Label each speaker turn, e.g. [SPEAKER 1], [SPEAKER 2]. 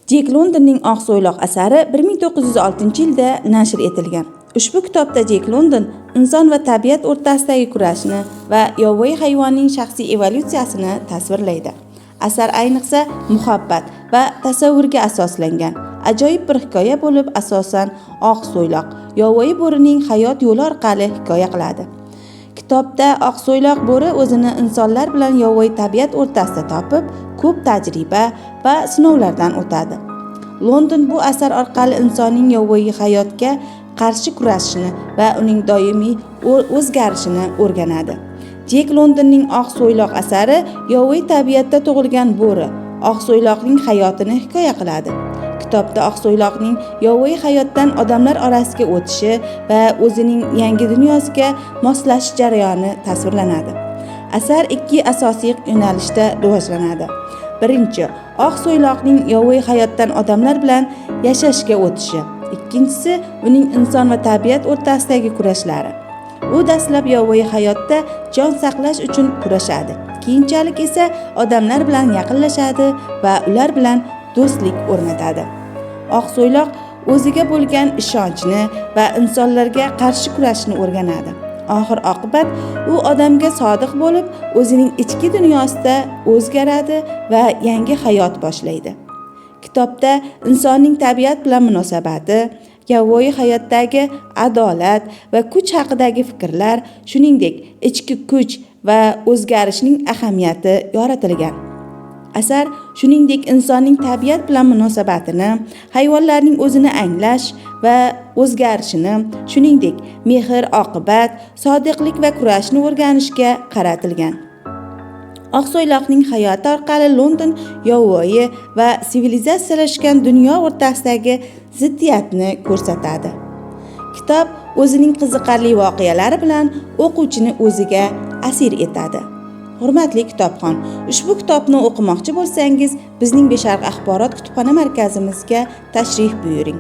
[SPEAKER 1] Jek Londonning Oqso'yloq asari 1906-yilda nashr etilgan. Ushbu kitobda Jek London inson va tabiat o'rtasidagi kurashni va yovvoyi hayvonning shaxsiy evolyutsiyasini tasvirlaydi. Asar ayniqsa muhabbat va tasavvurga asoslangan ajoyib bir hikoya bo'lib, asosan Oqso'yloq yovvoyi bo'rining hayot yo'li orqali hikoya qiladi. Kitobda Oqso'yloq bo'ri o'zini insonlar bilan yovvoyi tabiat o'rtasida topib, ko'p tajriba va sinovlardan o'tadi. London bu asar orqali insonning yovvoyi hayotga qarshi kurashishini va uning doimiy o'zgarishini o'rganadi. Jek Londonning Oqso'yloq asari yovvoyi tabiatda tug'ilgan bo'ri Oqso'yloqning hayotini hikoya qiladi. Kitobda Oqso'yloqning yovvoyi hayotdan odamlar orasiga o'tishi va o'zining yangi dunyosiga moslashish jarayoni tasvirlanadi. Asar ikki asosiy yo'nalishda rivojlanadi. Birinchi, Oqso'yloqning yovvoyi hayotdan odamlar bilan yashashga o'tishi. Ikkinchisi, uning inson va tabiat o'rtasidagi kurashlari. U dastlab yovvoyi hayotda jon saqlash uchun kurashadi. Keyinchalik esa odamlar bilan yaqinlashadi va ular bilan do'stlik o'rnatadi. Oqso'yloq o'ziga bo'lgan ishonchni va insonlarga qarshi kurashishni o'rganadi. Oxir-oqibat u odamga sodiq bo'lib, o'zining ichki dunyosida o'zgaradi va yangi hayot boshlaydi. Kitobda insonning tabiat bilan munosabati, yovvoyi hayotdagi adolat va kuch haqidagi fikrlar, shuningdek, ichki kuch va o'zgarishning ahamiyati yoritilgan. Asar shuningdek insonning tabiat bilan munosabatini, hayvonlarning o'zini anglash va o'zgarishini, shuningdek mehr-oqibat, sodiqlik va kurashni o'rganishga qaratilgan. Oqso'yloqning hayoti orqali London yovvoyi va sivilizatsiyalashgan dunyo o'rtasidagi ziddiyatni ko'rsatadi. Kitob o'zining qiziqarli voqealari bilan o'quvchini o'ziga asir etadi. Hurmatli kitobxon, ushbu kitobni o'qimoqchi bo'lsangiz, bizning Besharq axborot kutubxona markazimizga tashrif buyuring.